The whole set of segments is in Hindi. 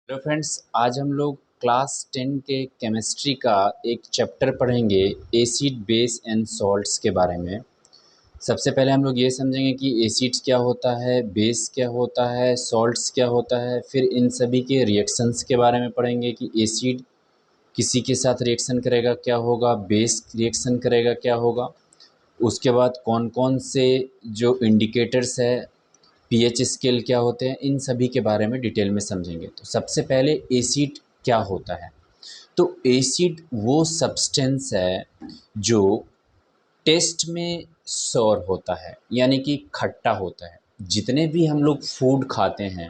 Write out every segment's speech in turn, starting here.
हेलो फ्रेंड्स, आज हम लोग क्लास 10 के केमिस्ट्री का एक चैप्टर पढ़ेंगे एसिड बेस एंड सॉल्ट्स के बारे में। सबसे पहले हम लोग ये समझेंगे कि एसिड्स क्या होता है, बेस क्या होता है, सॉल्ट्स क्या होता है। फिर इन सभी के रिएक्शंस के बारे में पढ़ेंगे कि एसिड किसी के साथ रिएक्शन करेगा क्या होगा, बेस रिएक्शन करेगा क्या होगा। उसके बाद कौन कौन से जो इंडिकेटर्स है, पीएच स्केल क्या होते हैं, इन सभी के बारे में डिटेल में समझेंगे। तो सबसे पहले एसिड क्या होता है। तो एसिड वो सब्सटेंस है जो टेस्ट में सौर होता है, यानी कि खट्टा होता है। जितने भी हम लोग फूड खाते हैं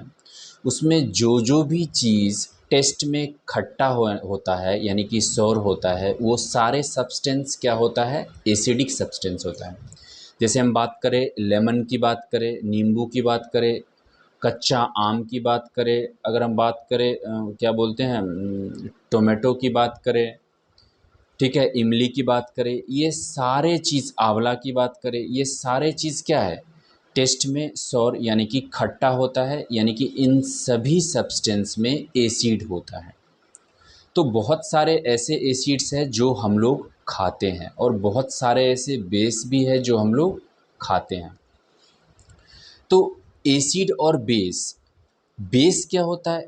उसमें जो जो भी चीज़ टेस्ट में खट्टा होता है यानी कि सौर होता है, वो सारे सब्सटेंस क्या होता है, एसिडिक सब्सटेंस होता है। जैसे हम बात करें लेमन की बात करें, नींबू की बात करें, कच्चा आम की बात करें, अगर हम बात करें क्या बोलते हैं टोमेटो की बात करें, ठीक है, इमली की बात करें, ये सारे चीज़, आंवला की बात करें, ये सारे चीज़ क्या है, टेस्ट में सौर यानी कि खट्टा होता है, यानी कि इन सभी सब्सटेंस में एसिड होता है। तो बहुत सारे ऐसे एसिड्स हैं जो हम लोग खाते हैं और बहुत सारे ऐसे बेस भी है जो हम लोग खाते हैं। तो एसिड और बेस, बेस क्या होता है,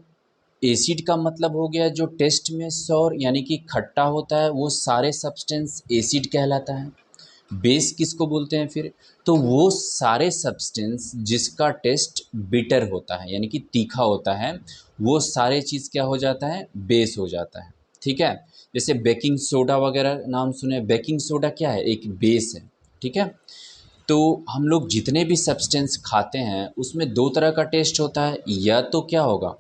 एसिड का मतलब हो गया जो टेस्ट में सौर यानी कि खट्टा होता है, वो सारे सब्सटेंस एसिड कहलाता है। बेस किसको बोलते हैं फिर, तो वो सारे सब्सटेंस जिसका टेस्ट बिटर होता है यानी कि तीखा होता है, वो सारे चीज़ क्या हो जाता है, बेस हो जाता है। ठीक है, जैसे बेकिंग सोडा वगैरह नाम सुने, बेकिंग सोडा क्या है, एक बेस है। ठीक है, तो हम लोग जितने भी सब्सटेंस खाते हैं उसमें दो तरह का टेस्ट होता है, या तो क्या होगा,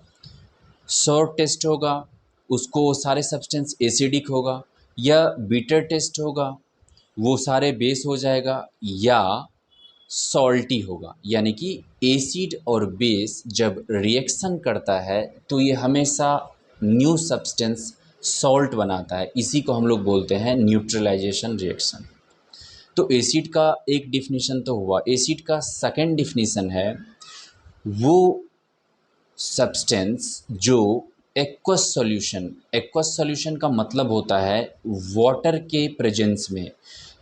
सॉर टेस्ट होगा, उसको सारे सब्सटेंस एसिडिक होगा, या बीटर टेस्ट होगा, वो सारे बेस हो जाएगा, या सॉल्टी होगा। यानी कि एसिड और बेस जब रिएक्शन करता है तो ये हमेशा न्यू सब्सटेंस सॉल्ट बनाता है, इसी को हम लोग बोलते हैं न्यूट्रलाइजेशन रिएक्शन। तो एसिड का एक डिफिनीशन तो हुआ, एसिड का सेकंड डिफिनीशन है वो सब्सटेंस जो एक्वस सॉल्यूशन, एक्वस सॉल्यूशन का मतलब होता है वाटर के प्रेजेंस में,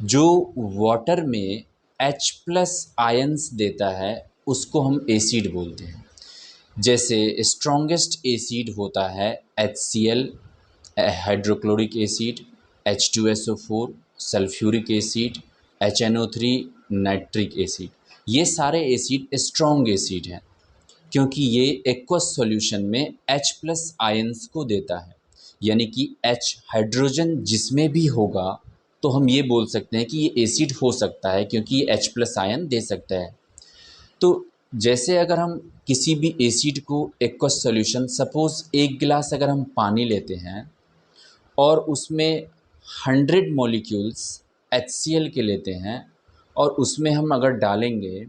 जो वाटर में H प्लस आयंस देता है उसको हम एसिड बोलते हैं। जैसे स्ट्रॉन्गेस्ट एसिड होता है HCl, hydrochloric acid, H2SO4, sulphuric acid, HNO3, nitric acid. ये सारे एसिड स्ट्रॉन्ग एसिड हैं क्योंकि ये एक्वस सॉल्यूशन में H प्लस आयंस को देता है, यानी कि H हाइड्रोजन जिसमें भी होगा तो हम ये बोल सकते हैं कि ये एसिड हो सकता है क्योंकि ये H प्लस आयन दे सकता है। तो जैसे अगर हम किसी भी एसिड को एक्वस सॉल्यूशन, सपोज़ एक गिलास अगर हम पानी लेते हैं और उसमें 100 मॉलिक्यूल्स HCl के लेते हैं और उसमें हम अगर डालेंगे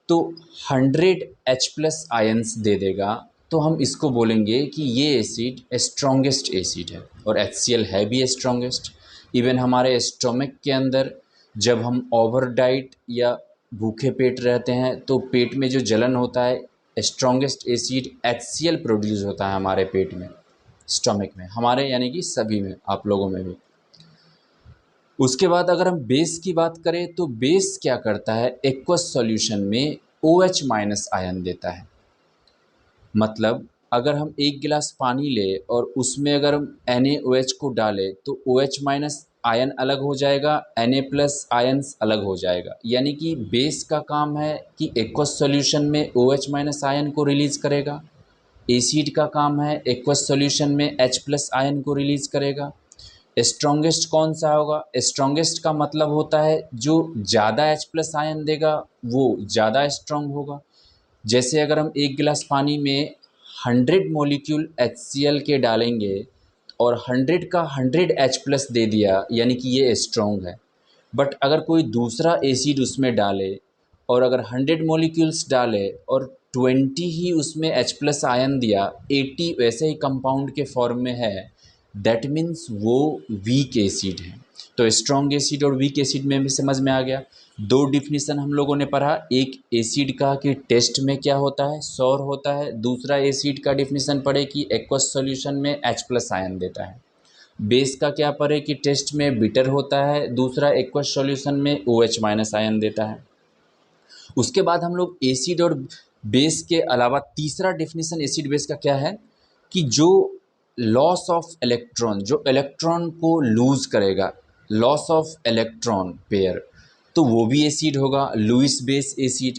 तो 100 H प्लस आयंस दे देगा, तो हम इसको बोलेंगे कि ये एसिड स्ट्रॉन्गेस्ट एसिड है। और HCl है भी स्ट्रॉन्गेस्ट। इवन हमारे स्टोमक के अंदर जब हम ओवर डाइट या भूखे पेट रहते हैं तो पेट में जो जलन होता है, स्ट्रॉन्गेस्ट एसिड HCl प्रोड्यूस होता है हमारे पेट में, स्टोमक में, हमारे यानी कि सभी में, आप लोगों में भी। उसके बाद अगर हम बेस की बात करें तो बेस क्या करता है, एक्वस सॉल्यूशन में OH माइनस आयन देता है। मतलब अगर हम एक गिलास पानी ले और उसमें अगर हम NaOH को डालें तो OH माइनस आयन अलग हो जाएगा, Na प्लस आयन्स अलग हो जाएगा। यानी कि बेस का काम है कि एक्वस सॉल्यूशन में OH माइनस आयन को रिलीज़ करेगा, एसिड का काम है एक्वस सॉल्यूशन में H प्लस आयन को रिलीज़ करेगा। स्ट्रॉन्गेस्ट कौन सा होगा, स्ट्रॉन्गेस्ट का मतलब होता है जो ज़्यादा H प्लस आयन देगा वो ज़्यादा स्ट्रॉन्ग होगा। जैसे अगर हम एक गिलास पानी में 100 मॉलिक्यूल HCl के डालेंगे और 100 का 100 H प्लस दे दिया यानी कि ये स्ट्रॉन्ग है। बट अगर कोई दूसरा एसिड उसमें डाले और अगर 100 मॉलिक्यूल्स डाले और 20 ही उसमें H प्लस आयन दिया, 80 वैसे ही कंपाउंड के फॉर्म में है, दैट मीन्स वो वीक एसिड है। तो स्ट्रॉन्ग एसिड और वीक एसिड में भी समझ में आ गया। दो डिफिनीसन हम लोगों ने पढ़ा, एक एसिड का कि टेस्ट में क्या होता है, सौर होता है। दूसरा एसिड का डिफिनीसन पढ़े कि एक्वस सॉल्यूशन में H+ आयन देता है। बेस का क्या पढ़े कि टेस्ट में बिटर होता है, दूसरा एक्वस सॉल्यूशन में OH- आयन देता है। उसके बाद हम लोग एसिड और बेस के अलावा तीसरा डेफिनेशन एसिड बेस का क्या है कि जो लॉस ऑफ इलेक्ट्रॉन, जो इलेक्ट्रॉन को लूज करेगा, लॉस ऑफ इलेक्ट्रॉन पेयर, तो वो भी एसिड होगा, लुईस बेस एसिड।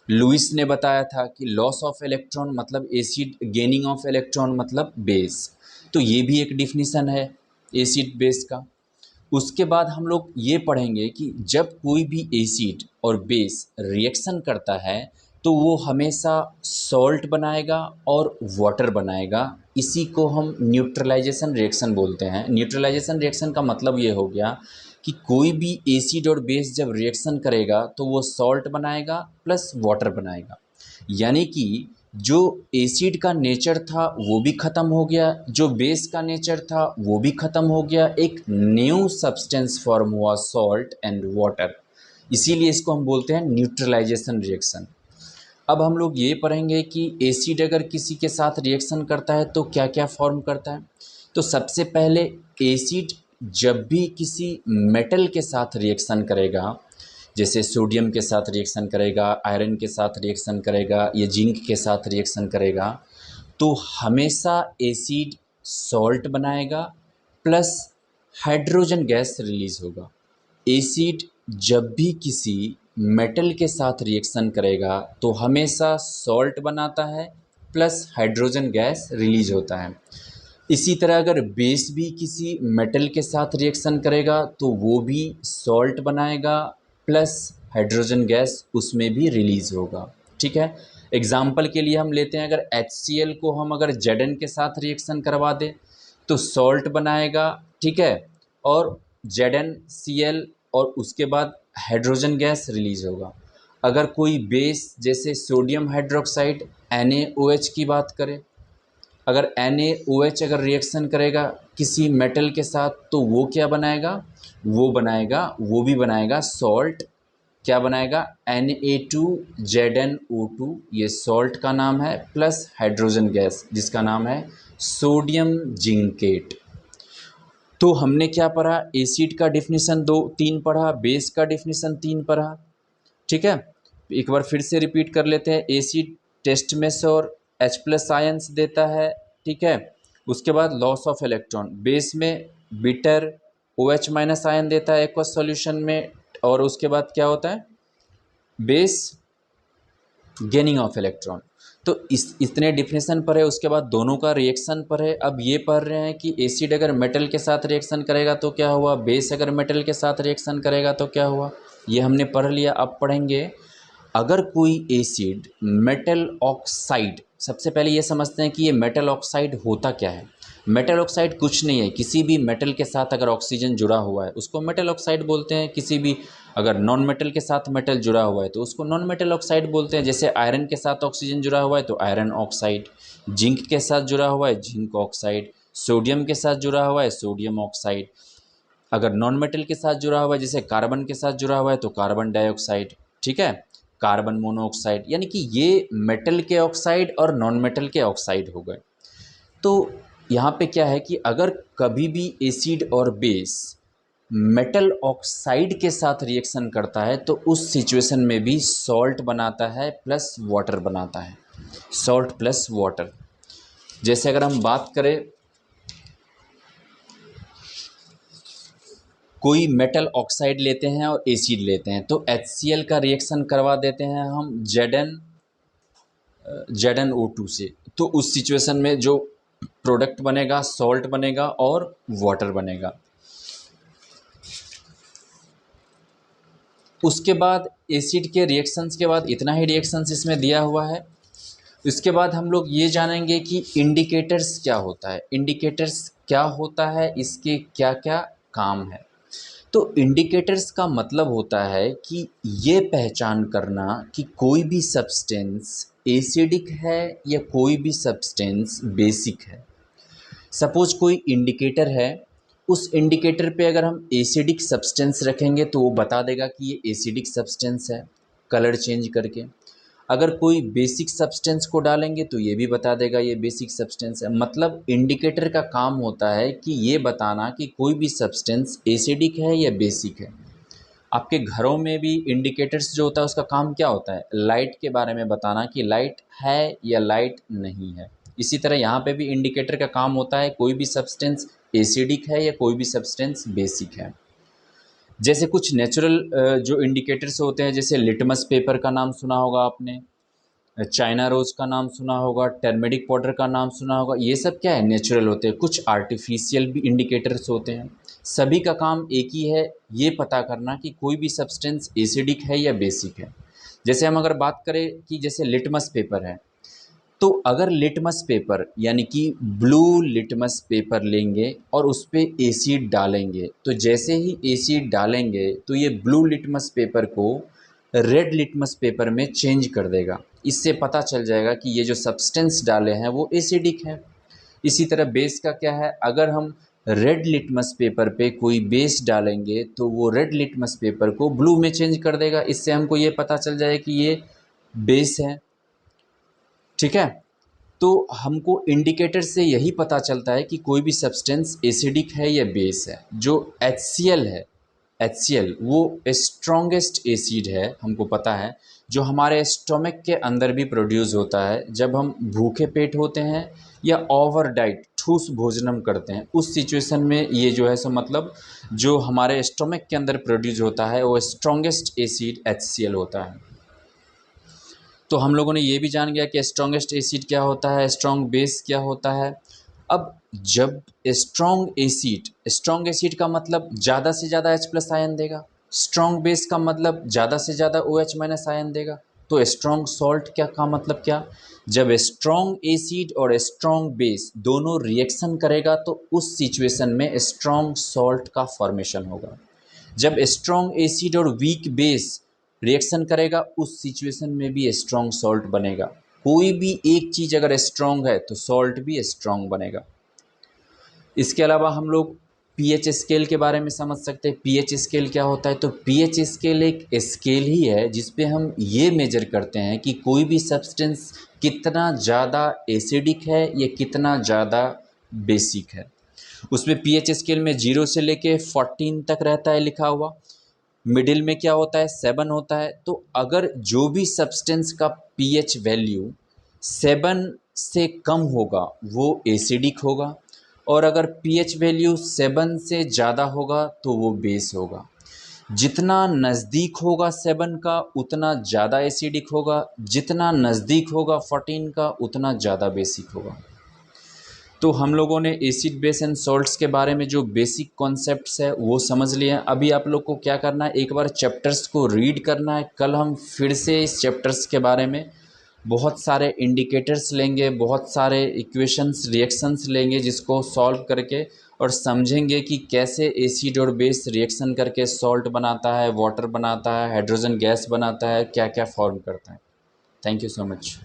लुईस ने बताया था कि लॉस ऑफ इलेक्ट्रॉन मतलब एसिड, गेनिंग ऑफ इलेक्ट्रॉन मतलब बेस। तो ये भी एक डिफिनीसन है एसिड बेस का। उसके बाद हम लोग ये पढ़ेंगे कि जब कोई भी एसिड और बेस रिएक्शन करता है तो वो हमेशा सॉल्ट बनाएगा और वाटर बनाएगा। इसी को हम न्यूट्रलाइजेशन रिएक्शन बोलते हैं। न्यूट्रलाइजेशन रिएक्शन का मतलब ये हो गया कि कोई भी एसिड और बेस जब रिएक्शन करेगा तो वो सॉल्ट बनाएगा प्लस वाटर बनाएगा। यानी कि जो एसिड का नेचर था वो भी ख़त्म हो गया, जो बेस का नेचर था वो भी ख़त्म हो गया, एक न्यू सब्सटेंस फॉर्म हुआ, सॉल्ट एंड वाटर। इसीलिए इसको हम बोलते हैं न्यूट्रलाइजेशन रिएक्शन। अब हम लोग ये पढ़ेंगे कि एसिड अगर किसी के साथ रिएक्शन करता है तो क्या क्या फॉर्म करता है। तो सबसे पहले एसिड जब भी किसी मेटल के साथ रिएक्शन करेगा, जैसे सोडियम के साथ रिएक्शन करेगा, आयरन के साथ रिएक्शन करेगा या जिंक के साथ रिएक्शन करेगा, तो हमेशा एसिड सॉल्ट बनाएगा प्लस हाइड्रोजन गैस रिलीज होगा। एसिड जब भी किसी मेटल के साथ रिएक्शन करेगा तो हमेशा सॉल्ट बनाता है प्लस हाइड्रोजन गैस रिलीज होता है। इसी तरह अगर बेस भी किसी मेटल के साथ रिएक्शन करेगा तो वो भी सॉल्ट बनाएगा प्लस हाइड्रोजन गैस उसमें भी रिलीज़ होगा। ठीक है, एग्जाम्पल के लिए हम लेते हैं, अगर HCl को हम अगर Zn के साथ रिएक्शन करवा दें तो सॉल्ट बनाएगा, ठीक है, और ZnCl और उसके बाद हाइड्रोजन गैस रिलीज होगा। अगर कोई बेस जैसे सोडियम हाइड्रोक्साइड NaOH की बात करें, अगर NaOH अगर रिएक्शन करेगा किसी मेटल के साथ तो वो क्या बनाएगा, वो भी बनाएगा सॉल्ट। क्या बनाएगा, Na2ZnO2, ये सॉल्ट का नाम है, प्लस हाइड्रोजन गैस जिसका नाम है सोडियम जिंकेट। तो हमने क्या पढ़ा, एसिड का डिफिनीसन 2-3 पढ़ा, बेस का डिफिनीसन 3 पढ़ा। ठीक है, एक बार फिर से रिपीट कर लेते हैं। एसिड टेस्ट में और H+ आयंस देता है, ठीक है। उसके बाद लॉस ऑफ इलेक्ट्रॉन, बेस में बिटर OH- आयन देता है एक्वस सॉल्यूशन में, और उसके बाद क्या होता है, बेस गेनिंग ऑफ इलेक्ट्रॉन। तो इतने डिफिनेशन पर है। उसके बाद दोनों का रिएक्शन पर है। अब ये पढ़ रहे हैं कि एसिड अगर मेटल के साथ रिएक्शन करेगा तो क्या हुआ, बेस अगर मेटल के साथ रिएक्शन करेगा तो क्या हुआ, ये हमने पढ़ लिया। अब पढ़ेंगे अगर कोई एसिड मेटल ऑक्साइड, सबसे पहले ये समझते हैं कि ये मेटल ऑक्साइड होता क्या है। मेटल ऑक्साइड कुछ नहीं है, किसी भी मेटल के साथ अगर ऑक्सीजन जुड़ा हुआ है उसको मेटल ऑक्साइड बोलते हैं। किसी भी अगर नॉन मेटल के साथ मेटल जुड़ा हुआ है तो उसको नॉन मेटल ऑक्साइड बोलते हैं। जैसे आयरन के साथ ऑक्सीजन जुड़ा हुआ है तो आयरन ऑक्साइड, जिंक के साथ जुड़ा हुआ है जिंक ऑक्साइड, सोडियम के साथ जुड़ा हुआ है सोडियम ऑक्साइड। अगर नॉन मेटल के साथ जुड़ा हुआ है जैसे कार्बन के साथ जुड़ा हुआ है तो कार्बन डाइऑक्साइड, ठीक है, कार्बन मोनोऑक्साइड। यानी कि ये मेटल के ऑक्साइड और नॉन मेटल के ऑक्साइड हो गए। तो यहाँ पे क्या है कि अगर कभी भी एसिड और बेस मेटल ऑक्साइड के साथ रिएक्शन करता है तो उस सिचुएशन में भी सॉल्ट बनाता है प्लस वाटर बनाता है, सॉल्ट प्लस वाटर। जैसे अगर हम बात करें, कोई मेटल ऑक्साइड लेते हैं और एसिड लेते हैं तो HCl का रिएक्शन करवा देते हैं हम ZnO2 से, तो उस सिचुएशन में जो प्रोडक्ट बनेगा सॉल्ट बनेगा और वाटर बनेगा। उसके बाद एसिड के रिएक्शंस के बाद इतना ही रिएक्शंस इसमें दिया हुआ है। इसके बाद हम लोग ये जानेंगे कि इंडिकेटर्स क्या होता है, इंडिकेटर्स क्या होता है, इसके क्या क्या काम है। तो इंडिकेटर्स का मतलब होता है कि ये पहचान करना कि कोई भी सब्सटेंस एसिडिक है या कोई भी सब्सटेंस बेसिक है। सपोज कोई इंडिकेटर है, उस इंडिकेटर पे अगर हम एसिडिक सब्सटेंस रखेंगे तो वो बता देगा कि ये एसिडिक सब्सटेंस है कलर चेंज करके। अगर कोई बेसिक सब्सटेंस को डालेंगे तो ये भी बता देगा ये बेसिक सब्सटेंस है। मतलब इंडिकेटर का काम होता है कि ये बताना कि कोई भी सब्सटेंस एसिडिक है या बेसिक है। आपके घरों में भी इंडिकेटर्स जो होता है उसका काम क्या होता है, लाइट के बारे में बताना कि लाइट है या लाइट नहीं है। इसी तरह यहाँ पे भी इंडिकेटर का काम होता है कोई भी सब्सटेंस एसिडिक है या कोई भी सब्सटेंस बेसिक है। जैसे कुछ नेचुरल जो इंडिकेटर्स होते हैं, जैसे लिटमस पेपर का नाम सुना होगा आपने, चाइना रोज़ का नाम सुना होगा, टर्मेरिक पाउडर का नाम सुना होगा। ये सब क्या है, नेचुरल होते हैं। कुछ आर्टिफिशियल भी इंडिकेटर्स होते हैं। सभी का काम एक ही है, ये पता करना कि कोई भी सब्सटेंस एसिडिक है या बेसिक है। जैसे हम अगर बात करें कि जैसे लिटमस पेपर है, तो अगर लिटमस पेपर यानी कि ब्लू लिटमस पेपर लेंगे और उस पर एसिड डालेंगे, तो जैसे ही एसिड डालेंगे तो ये ब्लू लिटमस पेपर को रेड लिटमस पेपर में चेंज कर देगा। इससे पता चल जाएगा कि ये जो सब्सटेंस डाले हैं वो एसिडिक है। इसी तरह बेस का क्या है, अगर हम रेड लिटमस पेपर पे कोई बेस डालेंगे तो वो रेड लिटमस पेपर को ब्लू में चेंज कर देगा। इससे हमको ये पता चल जाएगा कि ये बेस है। ठीक है, तो हमको इंडिकेटर से यही पता चलता है कि कोई भी सब्सटेंस एसिडिक है या बेस है। जो HCl है, HCl वो स्ट्रॉन्गेस्ट एसिड है, हमको पता है, जो हमारे स्टोमक के अंदर भी प्रोड्यूस होता है जब हम भूखे पेट होते हैं या ओवर डाइट ठूस भोजनम करते हैं। उस सिचुएशन में ये जो है सो मतलब जो हमारे स्टोमक के अंदर प्रोड्यूस होता है वो स्ट्रॉन्गेस्ट एसिड HCl होता है। तो हम लोगों ने ये भी जान गया कि स्ट्रॉन्गेस्ट एसिड क्या होता है, स्ट्रॉन्ग बेस क्या होता है। अब जब स्ट्रॉन्ग एसिड का मतलब ज़्यादा से ज़्यादा H+ आयन देगा, स्ट्रॉन्ग बेस का मतलब ज़्यादा से ज़्यादा OH- आयन देगा। तो स्ट्रॉन्ग सॉल्ट क्या का मतलब क्या, जब स्ट्रॉन्ग एसिड और स्ट्रॉन्ग बेस दोनों रिएक्शन करेगा तो उस सिचुएशन में स्ट्रॉन्ग सॉल्ट का फॉर्मेशन होगा। जब स्ट्रॉन्ग एसिड और वीक बेस रिएक्शन करेगा उस सिचुएशन में भी स्ट्रॉन्ग सॉल्ट बनेगा। कोई भी एक चीज़ अगर स्ट्रॉन्ग है तो सॉल्ट भी स्ट्रॉन्ग बनेगा। इसके अलावा हम लोग पीएच स्केल के बारे में समझ सकते हैं। पीएच स्केल क्या होता है, तो पीएच स्केल एक स्केल ही है जिसपे हम ये मेजर करते हैं कि कोई भी सब्सटेंस कितना ज़्यादा एसिडिक है या कितना ज़्यादा बेसिक है। उसमें पीएच स्केल में 0 से लेके 14 तक रहता है लिखा हुआ। मिडिल में क्या होता है, 7 होता है। तो अगर जो भी सब्सटेंस का पीएच वैल्यू 7 से कम होगा वो एसिडिक होगा, और अगर पीएच वैल्यू 7 से ज़्यादा होगा तो वो बेस होगा। जितना नज़दीक होगा 7 का उतना ज़्यादा एसिडिक होगा, जितना नज़दीक होगा 14 का उतना ज़्यादा बेसिक होगा। तो हम लोगों ने एसिड बेस एंड सॉल्ट्स के बारे में जो बेसिक कॉन्सेप्ट्स है वो समझ लिए हैं। अभी आप लोग को क्या करना है, एक बार चैप्टर्स को रीड करना है। कल हम फिर से इस चैप्टर्स के बारे में बहुत सारे इंडिकेटर्स लेंगे, बहुत सारे इक्वेशंस रिएक्शंस लेंगे जिसको सॉल्व करके और समझेंगे कि कैसे एसिड और बेस रिएक्शन करके सॉल्ट बनाता है, वाटर बनाता है, हाइड्रोजन गैस बनाता है, क्या क्या फॉर्म करता है। Thank you so much.